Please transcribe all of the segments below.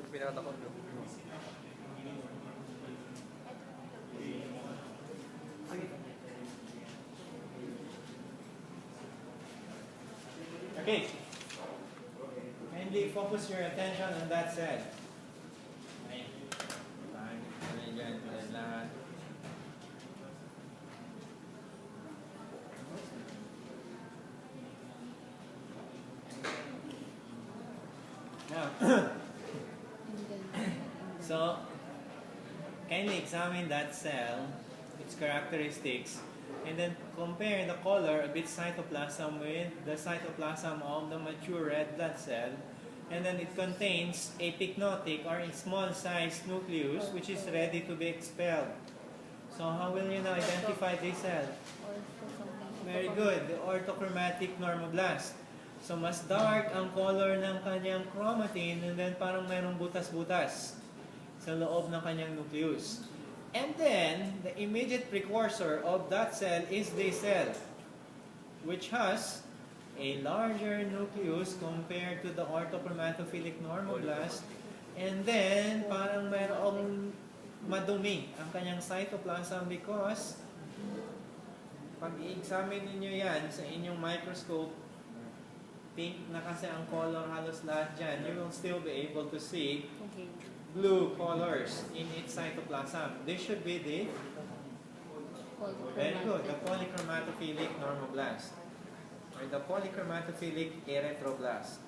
Pinatakot ko. Okay. Kindly focus your attention on that cell. Now, so kindly examine that cell, its characteristics, and then compare the color of its cytoplasm with the cytoplasm of the mature red blood cell. And then it contains a pycnotic or a small-sized nucleus which is ready to be expelled. So how will you now identify this cell? Very good, the orthochromatic normoblast. So mas dark ang color ng kanyang chromatin and then parang mayroong butas-butas sa loob ng kanyang nucleus. And then, the immediate precursor of that cell is this cell, which has a larger nucleus compared to the orthochromatophilic normoblast. And then, parang mayroong madumi ang kanyang cytoplasm because pag i-examine ninyo yan sa inyong microscope, pink na kasi ang color halos lahat dyan, you will still be able to see blue colors in its cytoplasm. This should be the very good, the polychromatophilic normoblast or the polychromatophilic erythroblast.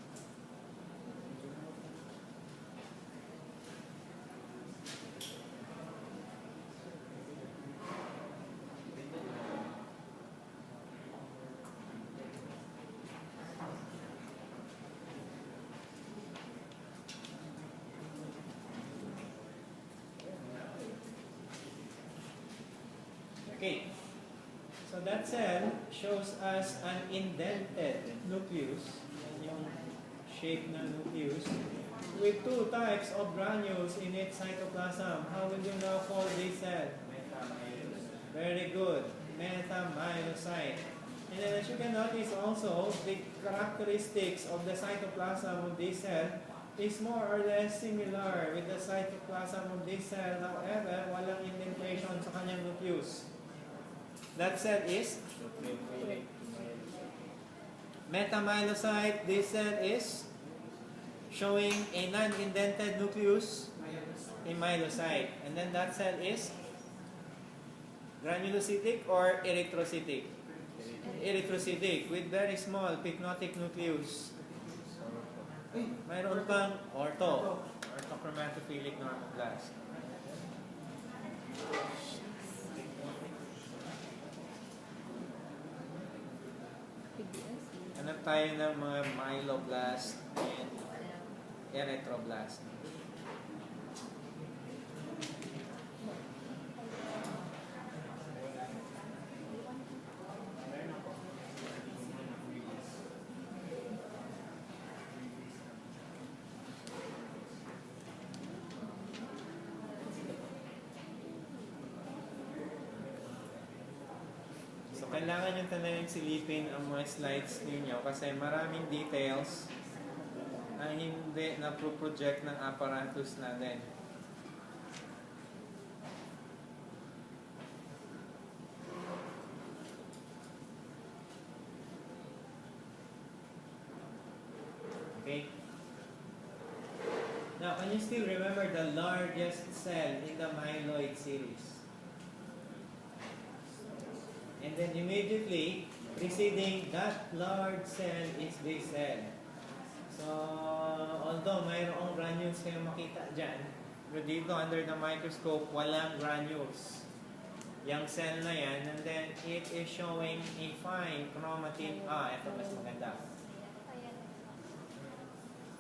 Okay, so that cell shows us an indented nucleus, yung shape ng nucleus, with two types of granules in its cytoplasm. How will you now call this cell? Very good, metamyelocyte. And then as you can notice also, the characteristics of the cytoplasm of this cell is more or less similar with the cytoplasm of this cell. However, walang indentation sa kanyang nucleus. That cell is metamyelocyte. This cell is showing a non-indented nucleus, a myelocyte. And then that cell is granulocytic or erythrocytic? Erythrocytic with very small pycnotic nucleus. Mayroon pang orthochromatophilic normoblast. Hanap tayo ng mga myeloblast and erythroblast. So, kailangan nyo talagang silipin ang mga slides ninyo kasi maraming details na hindi na-project ng apparatus natin. Okay? Now, can you still remember the largest cell in the myeloid series? And then immediately preceding that large cell is this cell. So, although mayroong granules kayo makita dyan, pero dito under the microscope, walang granules. Yung cell na yan, and then it is showing a fine chromatin. Ito mas maganda.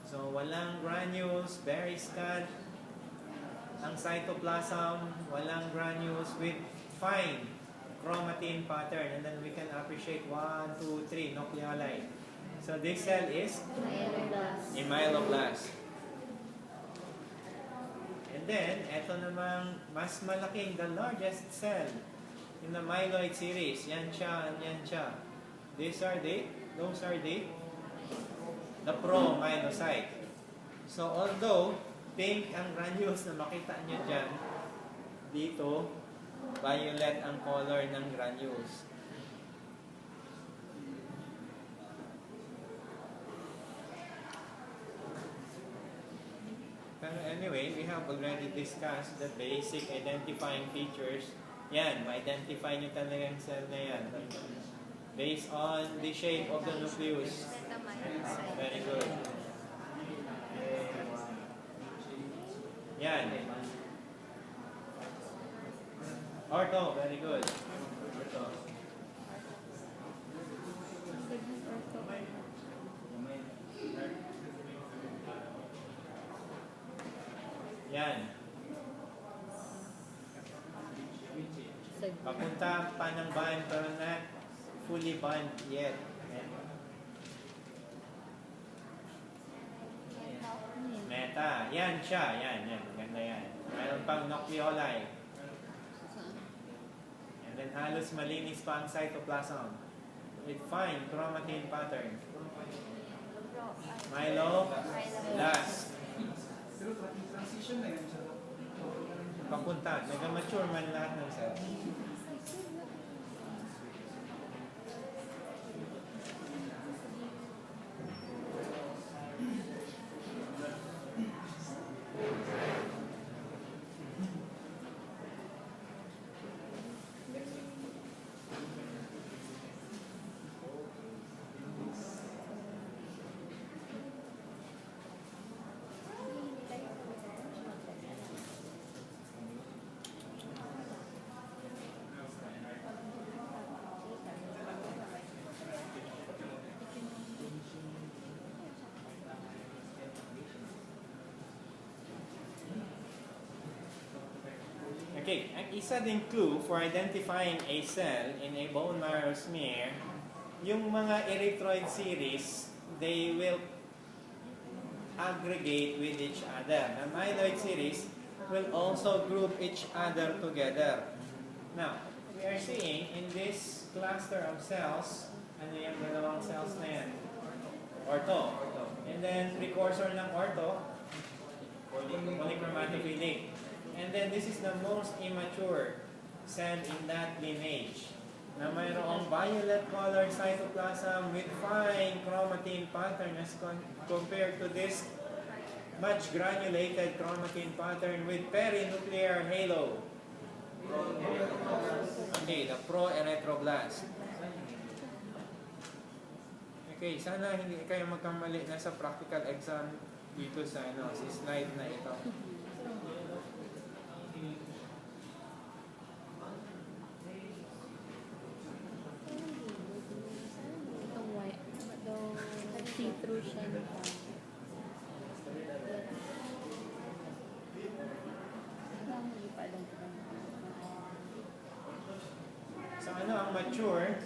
So, walang granules, very scant. Ang cytoplasm, walang granules with fine chromatin pattern, and then we can appreciate 1, 2, 3 nucleoli. So this cell is a myeloblast. And then, ito namang mas malaking, the largest cell in the myeloid series. Yan siya and yan siya. Those are the pro-myelocyte. So although pink ang granules na makita nyo dyan, dito, violet ang color ng granules. Pero anyway, we have already discussed the basic identifying features. Yan, ma-identify nyo talaga yung cell na yan. Based on the shape of the nucleus. Very good. Yan. Ortho, very good. Ortho. Yan. Papunta pa ng band pero not fully band yet. Meta. Yan siya. Yan. Maganda yan. Mayroon pang nucleoli. And then halos malinis pa ang cytoplasm with fine chromatin pattern. Myeloblast. Transition na yun siya. Papunta. Nag-mature man lahat ng cell. Okay, ang isa ding clue for identifying a cell in a bone marrow smear, yung mga erythroid series, they will aggregate with each other. The myeloid series will also group each other together. Now, we are seeing in this cluster of cells, ano yung dalawang cells na yan? Ortho. And then, precursor ng ortho, polychromatophilic. And then this is the most immature cell in that lineage na mayroong violet colored cytoplasm with fine chromatin pattern as compared to this much granulated chromatin pattern with perinuclear halo. Okay, the pro-erythroblast. Okay, sana hindi kayo magkamali na sa practical exam dito sa slide na ito. See-through siya. So ano ang mature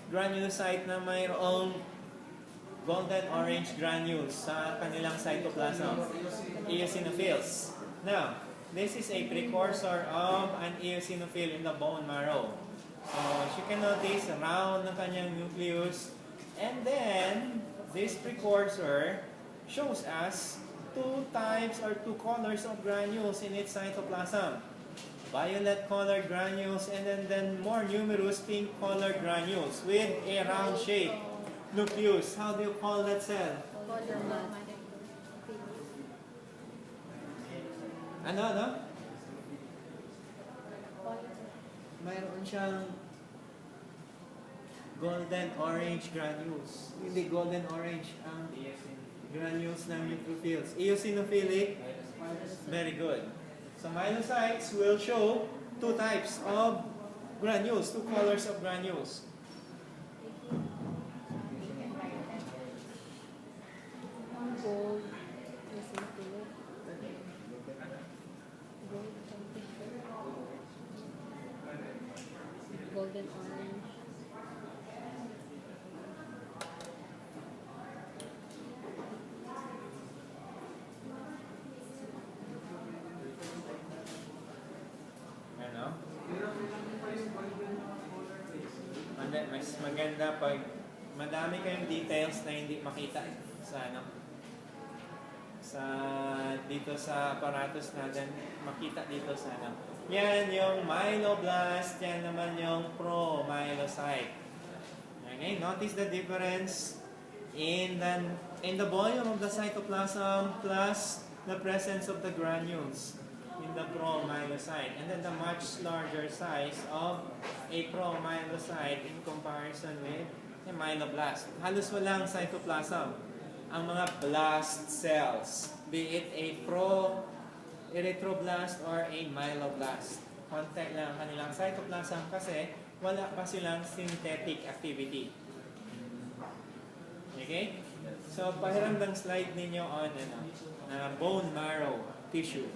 granulocyte na mayroong golden orange granules sa kanilang cytoplasm? Eosinophils. Now, this is a precursor of an eosinophil in the bone marrow. So, as you can notice, round ng kanyang nucleus. And then, this precursor shows us two types or two colors of granules in its cytoplasm. Violet colored granules and then more numerous pink colored granules with a round shape nucleus. How do you call that cell? Ano? Mayroon siyang golden orange granules. Hindi golden orange ang granules ng neutrophils. Eosinophilic, very good. So myelocytes will show two types of granules, two colors of granules. Gold. Golden orange. Ano? mas maganda pag madami kayong details na hindi makita sa ano, sa dito sa apparatus natin, makita dito sa ano. Yan yung myeloblast, yan naman yung promyelocyte. Okay, notice the difference in the volume of the cytoplasm plus the presence of the granules in the promyelocyte, and then the much larger size of a promyelocyte in comparison with a myeloblast. Halos walang cytoplasm ang mga blast cells, be it a pro-erythroblast or a myeloblast. Konti lang ang kanilang cytoplasm kasi wala pa silang synthetic activity. Okay? So, pahiramdang slide ninyo on bone marrow tissue.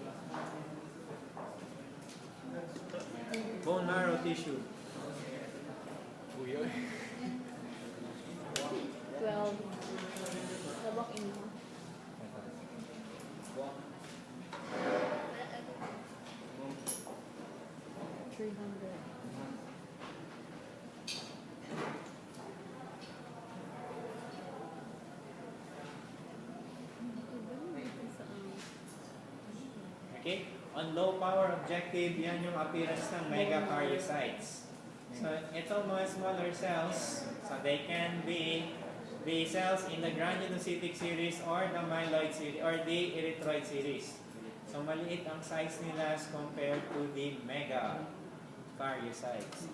Bone marrow tissue. 12. Sabak ino. 300. Okay? On low power objective, yan yung appearance ng megakaryocytes. So, ito mga smaller cells, so they can be the cells in the granulocytic series or the myeloid series or the erythroid series. So, maliit ang size nila as compared to the megakaryocytes.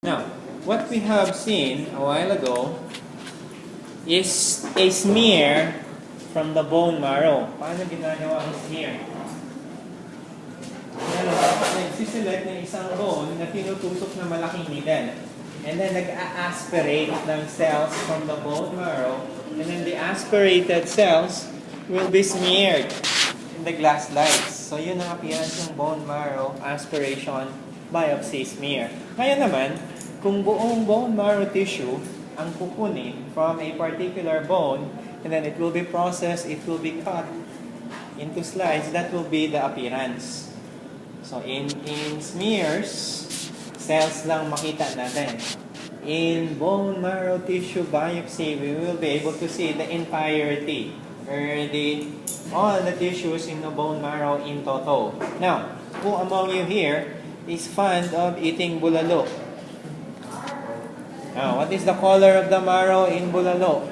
Now, what we have seen a while ago is a smear from the bone marrow. Paano ginagawa ang smear? Nagsisilet ng isang bone na tinutusok na malaking needle. And then nag-aspirate ng cells from the bone marrow. And then the aspirated cells will be smeared in the glass slides. So yun ang appearance ng bone marrow aspiration biopsy smear. Ngayon naman, kung buong bone marrow tissue ang kukunin from a particular bone, and then it will be processed, it will be cut into slides, that will be the appearance. So in smears, cells lang makita natin. In bone marrow tissue biopsy, we will be able to see the entirety, or all the tissues in the bone marrow in toto. Now, who among you here is fond of eating bulalo? Now, what is the color of the marrow in bulalo?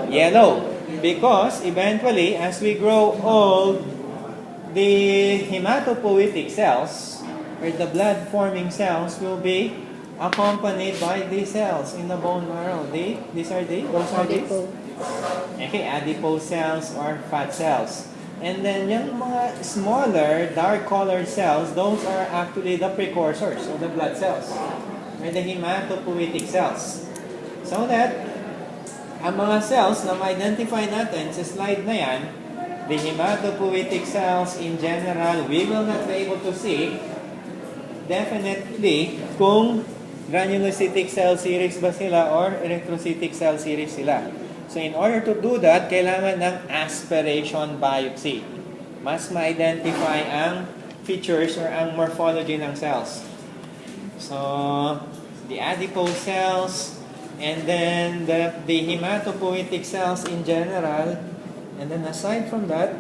Yellow. Because eventually, as we grow old, the hematopoietic cells, or the blood-forming cells, will be accompanied by these cells in the bone marrow. Those are okay, adipose cells or fat cells. And then yung mga smaller, dark-colored cells, those are actually the precursors of the blood cells, or the hematopoietic cells. So that, ang mga cells na ma-identify natin sa slide na yan, the hematopoietic cells in general, we will not be able to see definitely kung granulocytic cell series ba sila or erythrocytic cell series sila. So in order to do that, kailangan ng aspiration biopsy. Mas ma-identify ang features or ang morphology ng cells. So, the adipose cells, and then the hematopoietic cells in general, and then aside from that,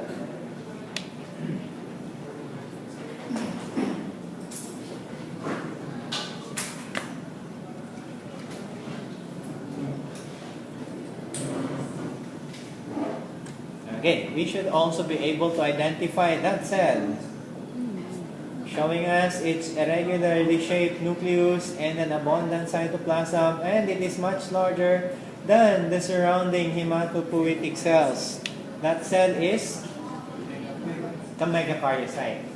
okay, we should also be able to identify that cell, showing us its irregularly shaped nucleus and an abundant cytoplasm, and it is much larger than the surrounding hematopoietic cells. That cell is the megakaryocyte.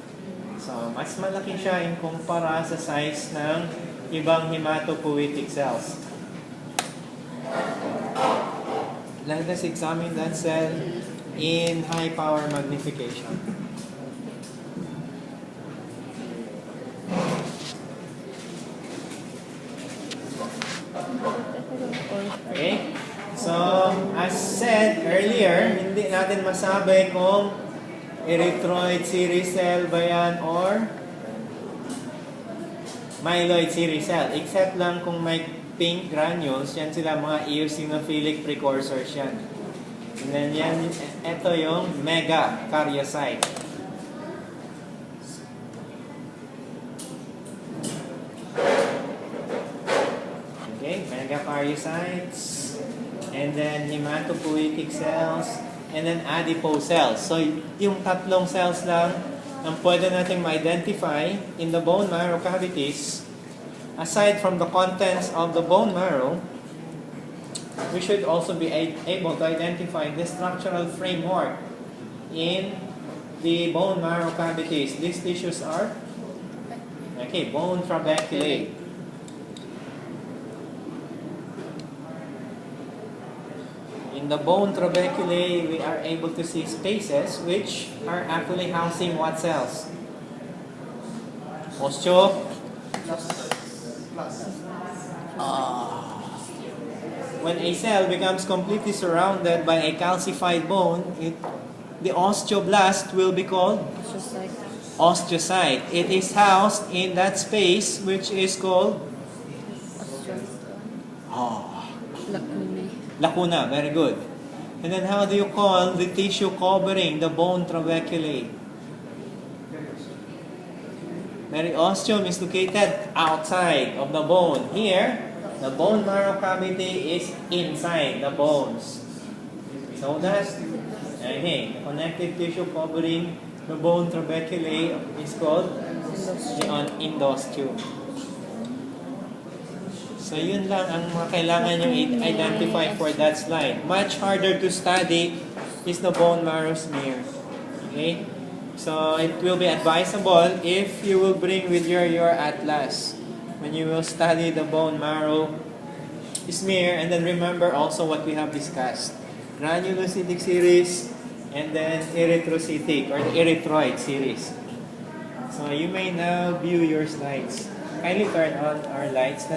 So, mas malaki siya in kumpara sa size ng ibang hematopoietic cells. Let us examine that cell in high power magnification. Okay? So, as said earlier, hindi natin masabi kung erythroid series cell ba yan or myeloid series cell. Except lang kung may pink granules, yan sila mga eosinophilic precursors yan. And then yan, ito yung megakaryocyte. Okay, megakaryocytes. And then hematopoietic cells. And then adipose cells. So, yung tatlong cells lang ang pwede natin ma-identify in the bone marrow cavities. Aside from the contents of the bone marrow, we should also be able to identify the structural framework in the bone marrow cavities. These tissues are, okay, bone trabeculae. In the bone trabeculae, we are able to see spaces which are actually housing what cells? When a cell becomes completely surrounded by a calcified bone, the osteoblast will be called Just like osteocyte. It is housed in that space which is called lacuna. lacuna. Very good. And then how do you call the tissue covering the bone trabeculae? Periosteum is located outside of the bone. Here, the bone marrow cavity is inside the bones. So that's, okay, connective tissue covering the bone trabeculae is called the endosteum. So yun lang ang mga kailangan nyo identify for that slide. Much harder to study is the bone marrow smear. Okay? So it will be advisable if you will bring with your atlas when you will study the bone marrow smear, and then remember also what we have discussed. Granulocytic series and then erythrocytic or the erythroid series. So you may now view your slides. Kindly turn on our lights.